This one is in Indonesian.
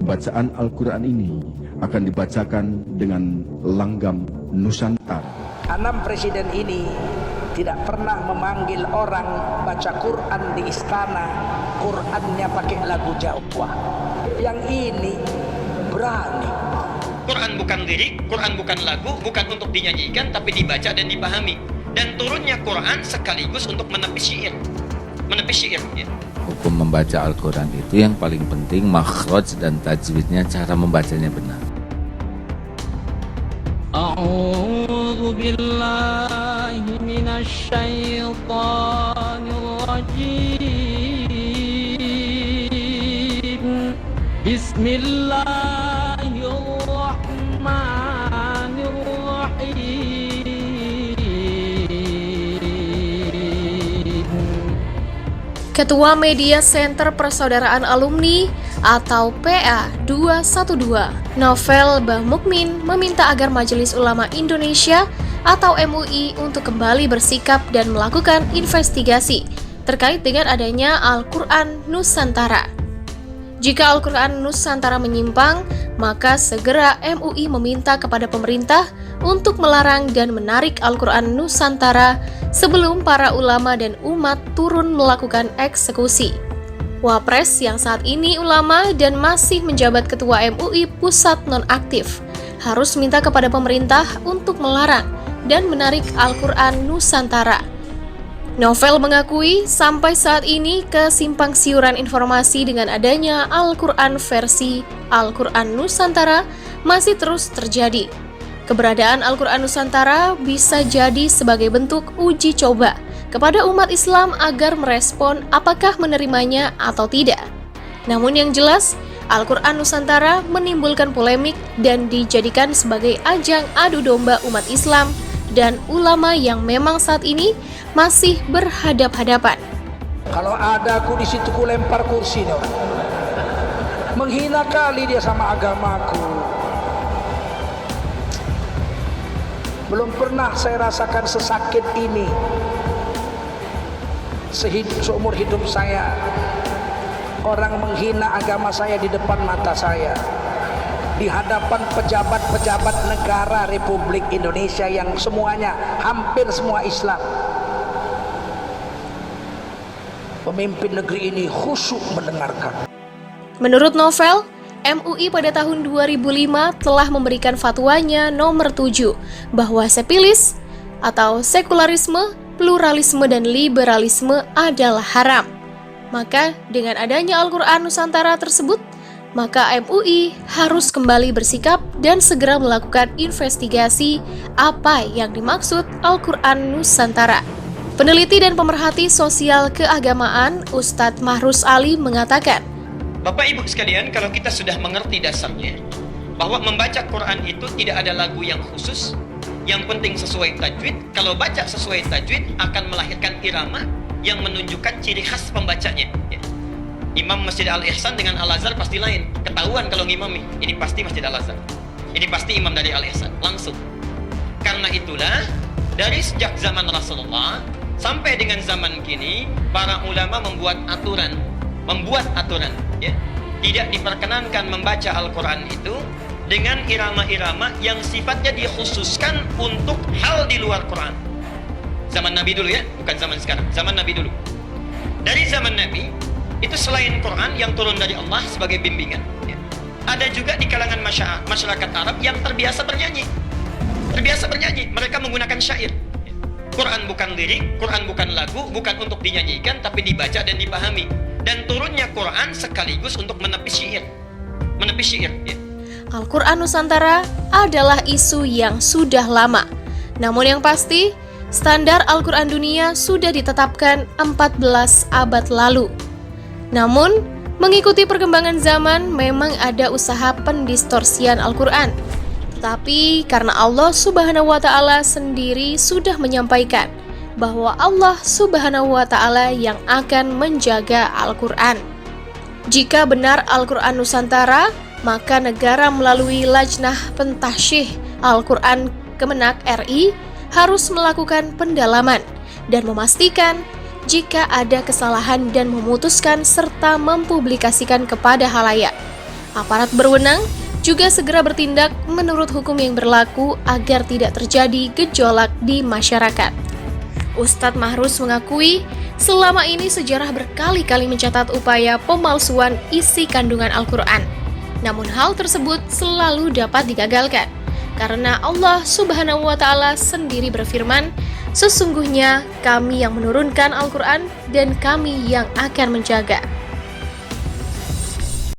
Bacaan Al-Quran ini akan dibacakan dengan langgam Nusantara. 6 presiden ini tidak pernah memanggil orang baca Quran di istana, Qurannya pakai lagu Jawa. Yang ini berani. Quran bukan lirik, Quran bukan lagu, bukan untuk dinyanyikan, tapi dibaca dan dipahami. Dan turunnya Quran sekaligus untuk menepis syair. Menepis syair, ya. Hukum membaca Al-Quran itu yang paling penting makhraj dan tajwidnya, cara membacanya benar. A'udzu billahi minasy syaithanir rajim. Bismillahirrahmanirrahim. Ketua Media Center Persaudaraan Alumni atau PA 212, Novel Bahmukmin, meminta agar Majelis Ulama Indonesia atau MUI untuk kembali bersikap dan melakukan investigasi terkait dengan adanya Al-Quran Nusantara. Jika Al-Quran Nusantara menyimpang, maka segera MUI meminta kepada pemerintah untuk melarang dan menarik Al-Quran Nusantara sebelum para ulama dan umat turun melakukan eksekusi. Wapres yang saat ini ulama dan masih menjabat Ketua MUI Pusat Nonaktif harus minta kepada pemerintah untuk melarang dan menarik Al-Quran Nusantara. Novel mengakui sampai saat ini kesimpang siuran informasi dengan adanya Al-Quran versi Al-Quran Nusantara masih terus terjadi. Keberadaan Al-Quran Nusantara bisa jadi sebagai bentuk uji coba kepada umat Islam agar merespon apakah menerimanya atau tidak. Namun yang jelas, Al-Quran Nusantara menimbulkan polemik dan dijadikan sebagai ajang adu domba umat Islam dan ulama yang memang saat ini masih berhadap-hadapan. Kalau ada aku di situ ku lempar kursi nih orang. Menghina kali dia sama agamaku. Belum pernah saya rasakan sesakit ini seumur hidup saya. Orang menghina agama saya di depan mata saya, di hadapan pejabat-pejabat negara Republik Indonesia yang semuanya hampir semua Islam. Pemimpin negeri ini khusyuk mendengarkan. Menurut Novel, MUI pada tahun 2005 telah memberikan fatwanya nomor 7 bahwa sepilis atau sekularisme, pluralisme dan liberalisme adalah haram. Maka dengan adanya Al-Quran Nusantara tersebut, maka MUI harus kembali bersikap dan segera melakukan investigasi apa yang dimaksud Al-Quran Nusantara. Peneliti dan pemerhati sosial keagamaan Ustadz Mahrus Ali mengatakan, Bapak Ibu sekalian, kalau kita sudah mengerti dasarnya bahwa membaca Quran itu tidak ada lagu yang khusus, yang penting sesuai tajwid. Kalau baca sesuai tajwid akan melahirkan irama yang menunjukkan ciri khas pembacanya. Imam Masjid Al-Ihsan dengan Al-Azhar pasti lain. Ketahuan kalau ngimami, ini pasti Masjid Al-Azhar, ini pasti imam dari Al-Ihsan, langsung. Karena itulah dari sejak zaman Rasulullah sampai dengan zaman kini, para ulama membuat aturan, ya. Tidak diperkenankan membaca Al-Quran itu dengan irama-irama yang sifatnya dikhususkan untuk hal di luar Quran. Zaman Nabi dulu ya, bukan zaman sekarang, zaman Nabi dulu. Dari zaman Nabi, itu selain Quran yang turun dari Allah sebagai bimbingan, ya, ada juga di kalangan masyarakat Arab yang terbiasa bernyanyi. Mereka menggunakan syair. Quran bukan lirik, Quran bukan lagu, bukan untuk dinyanyikan, tapi dibaca dan dipahami. Dan turunnya Quran sekaligus untuk menepis syair. Ya. Al-Quran Nusantara adalah isu yang sudah lama. Namun yang pasti, standar Al-Quran dunia sudah ditetapkan 14 abad lalu. Namun, mengikuti perkembangan zaman memang ada usaha pendistorsian Al-Quran. Tetapi karena Allah Subhanahu wa Ta'ala sendiri sudah menyampaikan bahwa Allah Subhanahu wa Ta'ala yang akan menjaga Al-Quran. Jika benar Al-Quran Nusantara, maka negara melalui Lajnah Pentahsyih Al-Quran Kemenak RI harus melakukan pendalaman dan memastikan jika ada kesalahan dan memutuskan serta mempublikasikan kepada halayak. Aparat berwenang juga segera bertindak menurut hukum yang berlaku agar tidak terjadi gejolak di masyarakat. Ustadz Mahrus mengakui selama ini sejarah berkali-kali mencatat upaya pemalsuan isi kandungan Al-Quran. Namun hal tersebut selalu dapat digagalkan, karena Allah Subhanahu wa Ta'ala sendiri berfirman, "Sesungguhnya kami yang menurunkan Al-Quran dan kami yang akan menjaga."